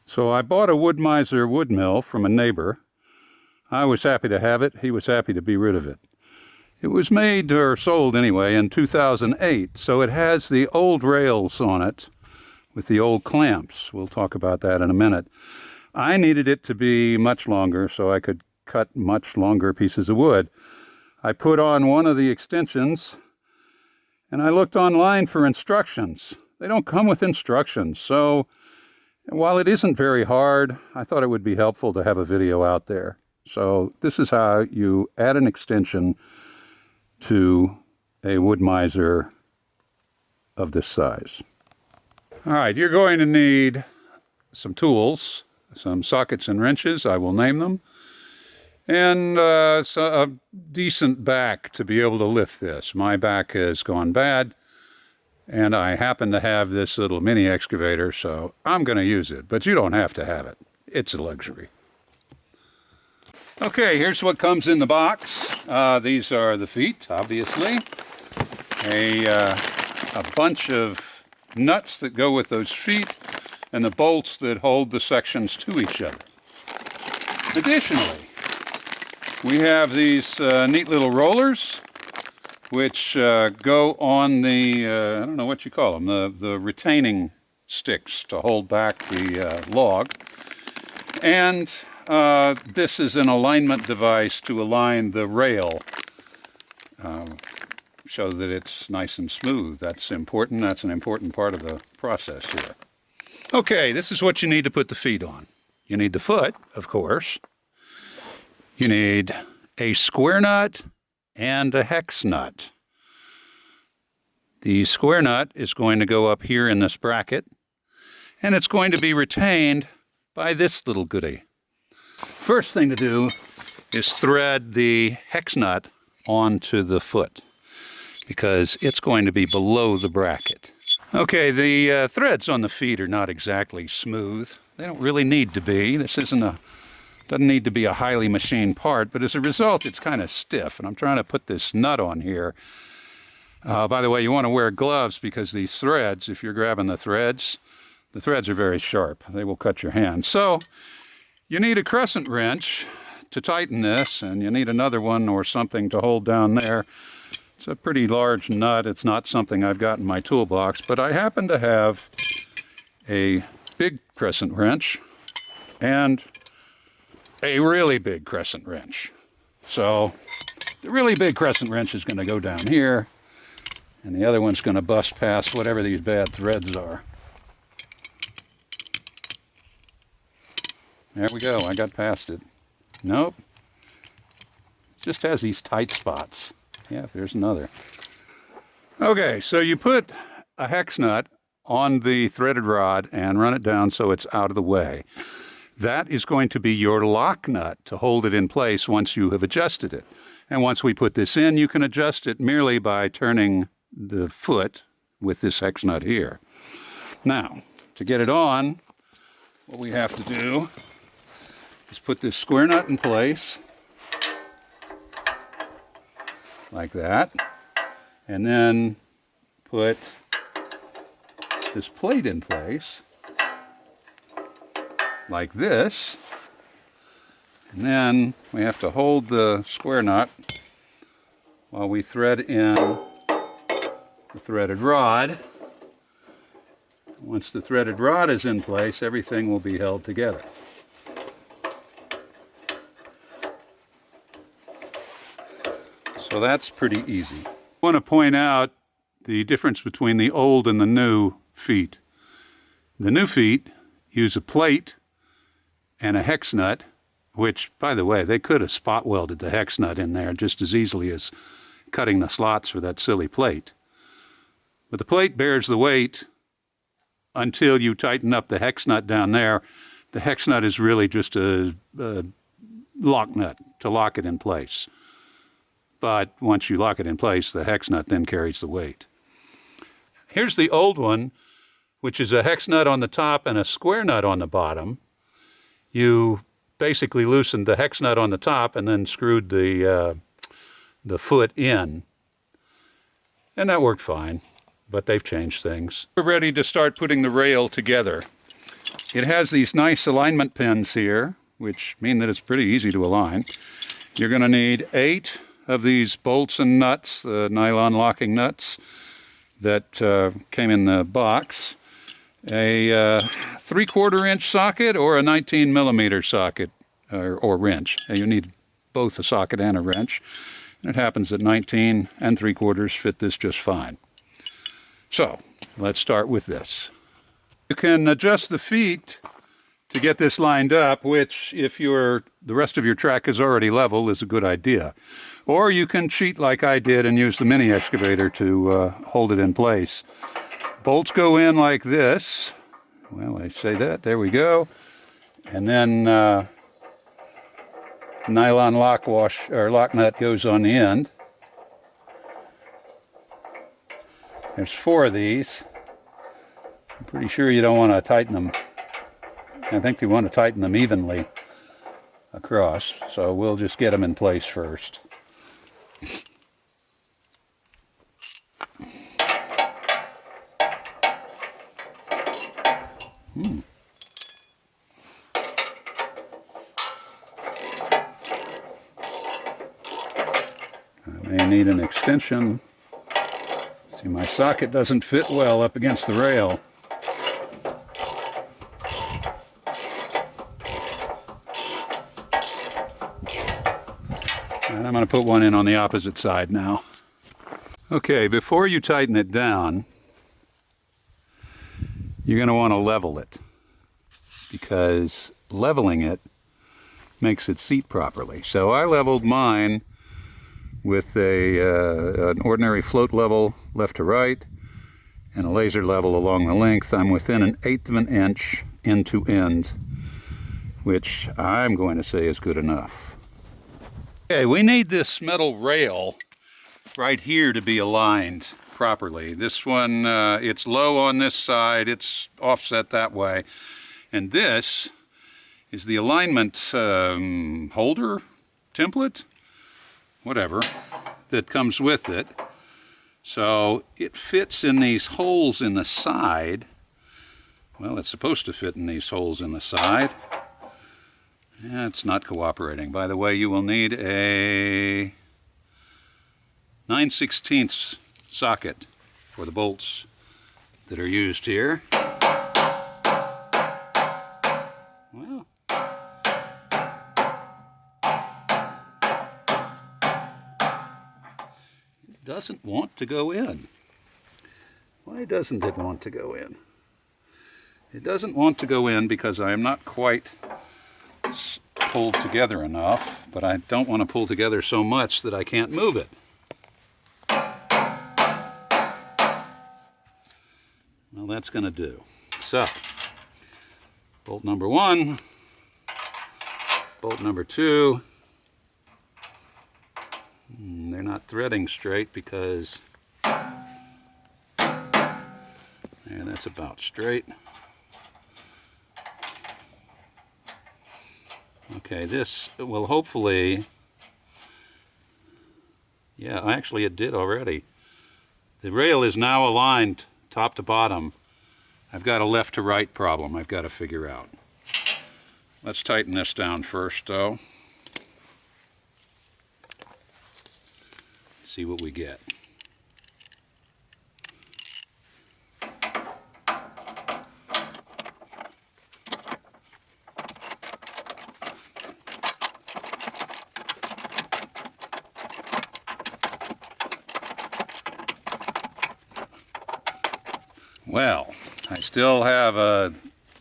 So I bought a Wood Mizer wood mill from a neighbor. I was happy to have it. He was happy to be rid of it. It was made, or sold anyway, in 2008, so it has the old rails on it with the old clamps. We'll talk about that in a minute. I needed it to be much longer so I could cut much longer pieces of wood. I put on one of the extensions and I looked online for instructions. They don't come with instructions, so while it isn't very hard, I thought it would be helpful to have a video out there. So this is how you add an extension to a Wood Mizer of this size. All right, you're going to need some tools, some sockets and wrenches, I will name them, and so a decent back to be able to lift this. My back has gone bad, and I happen to have this little mini excavator, so I'm going to use it, but you don't have to have it. It's a luxury. Okay, here's what comes in the box. These are the feet, obviously. A bunch of nuts that go with those feet, and the bolts that hold the sections to each other. Additionally, we have these neat little rollers, which go on the, I don't know what you call them, the retaining sticks to hold back the log. And this is an alignment device to align the rail so that it's nice and smooth. That's important. That's an important part of the process here. Okay, this is what you need to put the feet on. You need the foot, of course. You need a square nut and a hex nut. The square nut is going to go up here in this bracket, and it's going to be retained by this little goodie. First thing to do is thread the hex nut onto the foot, because it's going to be below the bracket. Okay, the threads on the feet are not exactly smooth. They don't really need to be. This doesn't need to be a highly machined part, but as a result, it's kind of stiff. And I'm trying to put this nut on here. By the way, you want to wear gloves because these threads, if you're grabbing the threads are very sharp. They will cut your hand. So you need a crescent wrench to tighten this, and you need another one or something to hold down there. It's a pretty large nut. It's not something I've got in my toolbox, but I happen to have a big crescent wrench and a really big crescent wrench. So the really big crescent wrench is going to go down here, and the other one's going to bust past whatever these bad threads are. There we go, I got past it. Nope. It just has these tight spots. Yeah, there's another. Okay, so you put a hex nut on the threaded rod and run it down so it's out of the way. That is going to be your lock nut to hold it in place once you have adjusted it. And once we put this in, you can adjust it merely by turning the foot with this hex nut here. Now, to get it on, what we have to do is put this square nut in place, like that, and then put this plate in place, like this, and then we have to hold the square nut while we thread in the threaded rod. Once the threaded rod is in place, everything will be held together. So that's pretty easy. I want to point out the difference between the old and the new feet. The new feet use a plate and a hex nut, which, by the way, they could have spot welded the hex nut in there just as easily as cutting the slots for that silly plate. But the plate bears the weight until you tighten up the hex nut down there. The hex nut is really just a lock nut to lock it in place. But once you lock it in place, the hex nut then carries the weight. Here's the old one, which is a hex nut on the top and a square nut on the bottom. You basically loosened the hex nut on the top and then screwed the foot in. And that worked fine, but they've changed things. We're ready to start putting the rail together. it has these nice alignment pins here, which mean that it's pretty easy to align. You're going to need 8 of these bolts and nuts, the nylon locking nuts that came in the box, a 3/4 inch socket or a 19 millimeter socket or wrench. You need both a socket and a wrench. And it happens that 19 and 3/4 fit this just fine. So let's start with this. You can adjust the feet to get this lined up, which if the rest of your track is already level is a good idea. Or you can cheat like I did and use the mini excavator to hold it in place. Bolts go in like this. Well, I say that, there we go. And then nylon lock nut goes on the end. There's 4 of these. I'm pretty sure you don't want to tighten them. I think you want to tighten them evenly across, so we'll just get them in place first. I may need an extension. See, my socket doesn't fit well up against the rail. And I'm going to put one in on the opposite side now. Okay, before you tighten it down, you're going to want to level it, because leveling it makes it seat properly. So I leveled mine with an ordinary float level left to right and a laser level along the length. I'm within 1/8 of an inch end to end, which I'm going to say is good enough. Okay, we need this metal rail right here to be aligned properly. This one, it's low on this side, it's offset that way. And this is the alignment holder, template, whatever, that comes with it. So it fits in these holes in the side. Well, it's supposed to fit in these holes in the side. Yeah, it's not cooperating. By the way, you will need a 9/16 socket for the bolts that are used here. Well, it doesn't want to go in. Why doesn't it want to go in? It doesn't want to go in because I am not quite pulled together enough, but I don't want to pull together so much that I can't move it. Well, that's going to do. So, bolt number 1, bolt number 2. They're not threading straight because there, that's about straight. Okay, this will hopefully, yeah, actually it did already. The rail is now aligned top to bottom. I've got a left to right problem I've got to figure out. Let's tighten this down first though. See what we get. Well, I still have a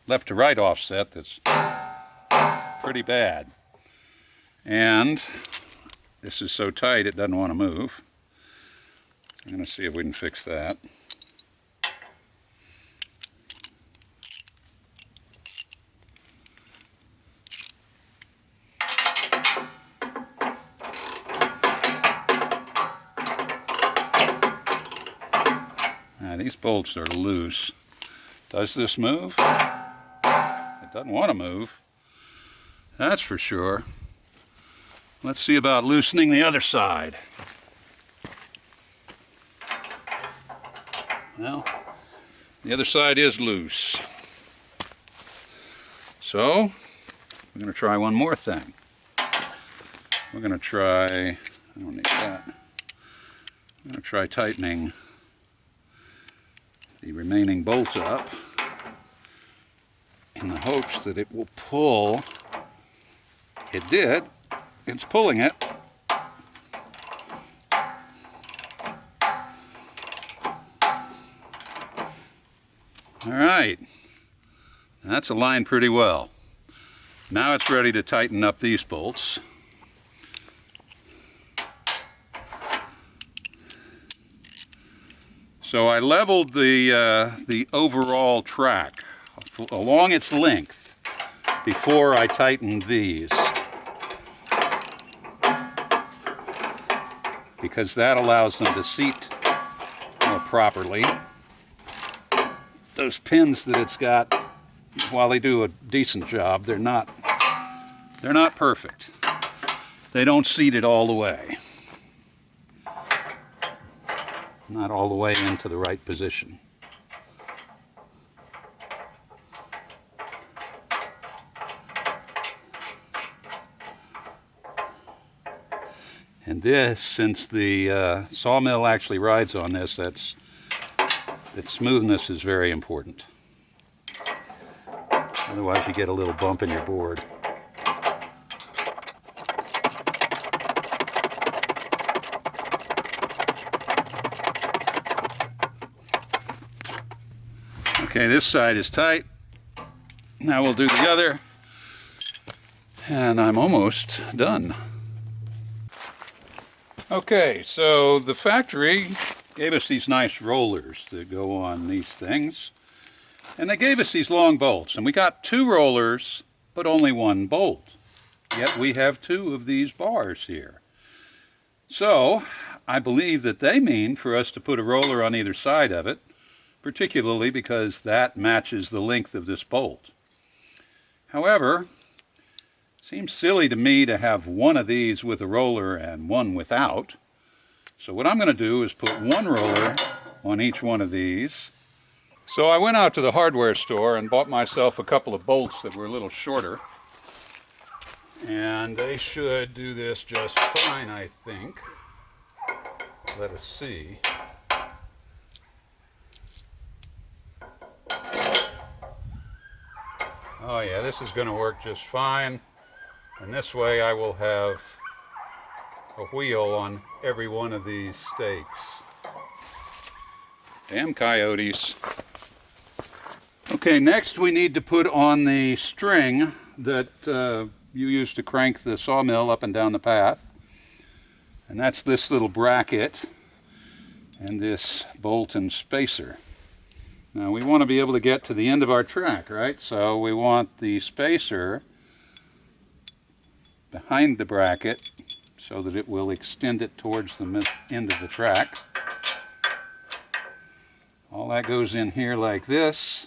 left to right offset that's pretty bad. And this is so tight it doesn't want to move. I'm going to see if we can fix that. Now, these bolts are loose. Does this move? It doesn't want to move. That's for sure. Let's see about loosening the other side. Well, the other side is loose. So, we're going to try one more thing. We're going to try, I don't need that. I'm going to try tightening the remaining bolts up in the hopes that it will pull. It did. It's pulling it. All right. That's aligned pretty well. Now it's ready to tighten up these bolts. So I leveled the overall track along its length before I tightened these, because that allows them to seat more properly. Those pins that it's got, while they do a decent job, they're not perfect. They don't seat it all the way. Not all the way into the right position. And this, since the sawmill actually rides on this, its smoothness is very important. Otherwise you get a little bump in your board. Okay, this side is tight. Now we'll do the other. And I'm almost done. Okay, so the factory gave us these nice rollers that go on these things. And they gave us these long bolts. And we got 2 rollers, but only 1 bolt. Yet we have 2 of these bars here. So I believe that they mean for us to put a roller on either side of it, particularly because that matches the length of this bolt. However, it seems silly to me to have one of these with a roller and one without. So what I'm going to do is put 1 roller on each one of these. So I went out to the hardware store and bought myself a couple of bolts that were a little shorter. And they should do this just fine, I think. Let us see. Oh yeah, this is going to work just fine. And this way I will have a wheel on every one of these stakes. Damn coyotes. Okay, next we need to put on the string that you use to crank the sawmill up and down the path. And that's this little bracket and this bolt and spacer. Now we want to be able to get to the end of our track, right? So we want the spacer behind the bracket so that it will extend it towards the end of the track. All that goes in here like this.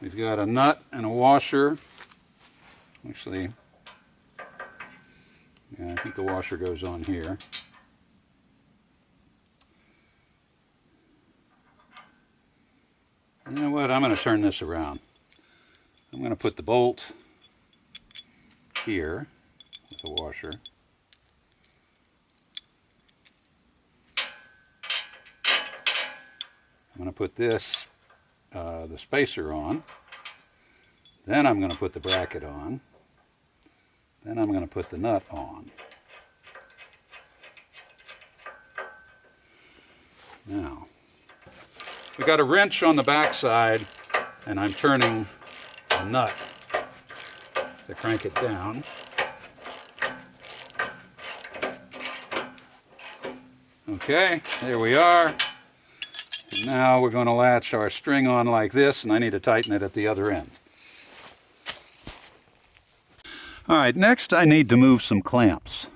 We've got a nut and a washer. Actually, yeah, I think the washer goes on here. You know what, I'm going to turn this around. I'm going to put the bolt here with the washer. I'm going to put this, the spacer on. Then I'm going to put the bracket on. Then I'm going to put the nut on. Now, we got a wrench on the back side, and I'm turning the nut to crank it down. Okay, there we are. And now we're going to latch our string on like this, and I need to tighten it at the other end. All right, next I need to move some clamps.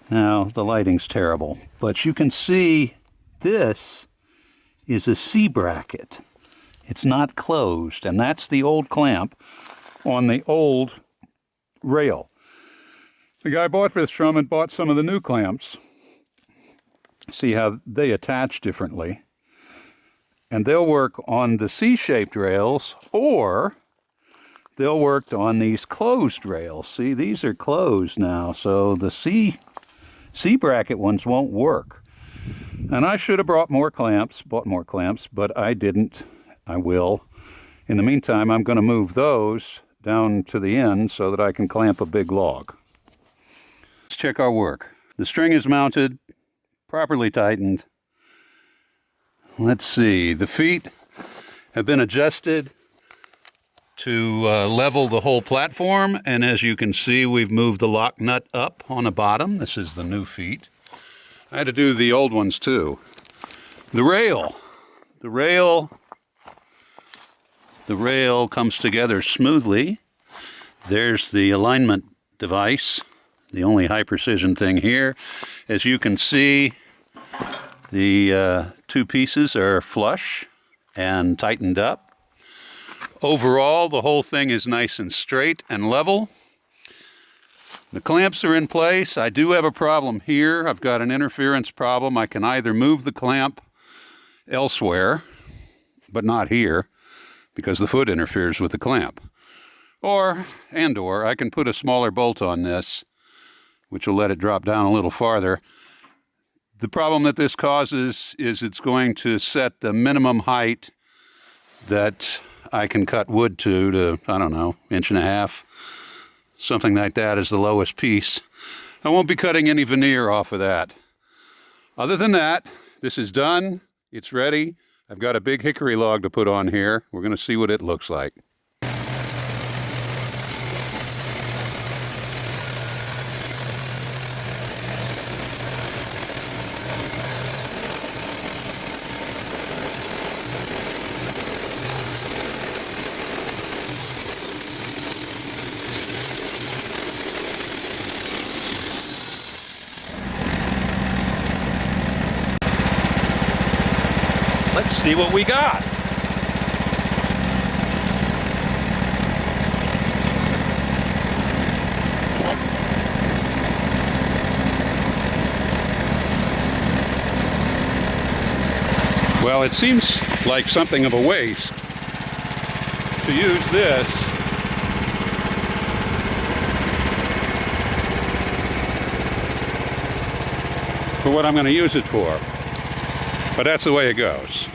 Now, the lighting's terrible, but you can see this is a C bracket. It's not closed, and that's the old clamp on the old rail. The guy I bought this from and bought some of the new clamps. See how they attach differently. And they'll work on the C-shaped rails, or they'll work on these closed rails. See, these are closed now, so the C bracket ones won't work. And I should have bought more clamps, but I didn't. I will. In the meantime, I'm going to move those down to the end so that I can clamp a big log. Let's check our work. The string is mounted, properly tightened. Let's see, the feet have been adjusted to level the whole platform, and as you can see, we've moved the lock nut up on the bottom. This is the new feet. I had to do the old ones too. The rail comes together smoothly. There's the alignment device, the only high precision thing here. As you can see, the two pieces are flush and tightened up. Overall, the whole thing is nice and straight and level. The clamps are in place. I do have a problem here. I've got an interference problem. I can either move the clamp elsewhere, but not here, because the foot interferes with the clamp. Or I can put a smaller bolt on this, which will let it drop down a little farther. The problem that this causes is it's going to set the minimum height that I can cut wood to, I don't know, 1.5 inches. Something like that is the lowest piece. I won't be cutting any veneer off of that. Other than that, this is done. It's ready. I've got a big hickory log to put on here. We're going to see what it looks like. Let's see what we got. Well, it seems like something of a waste to use this for what I'm going to use it for. But that's the way it goes.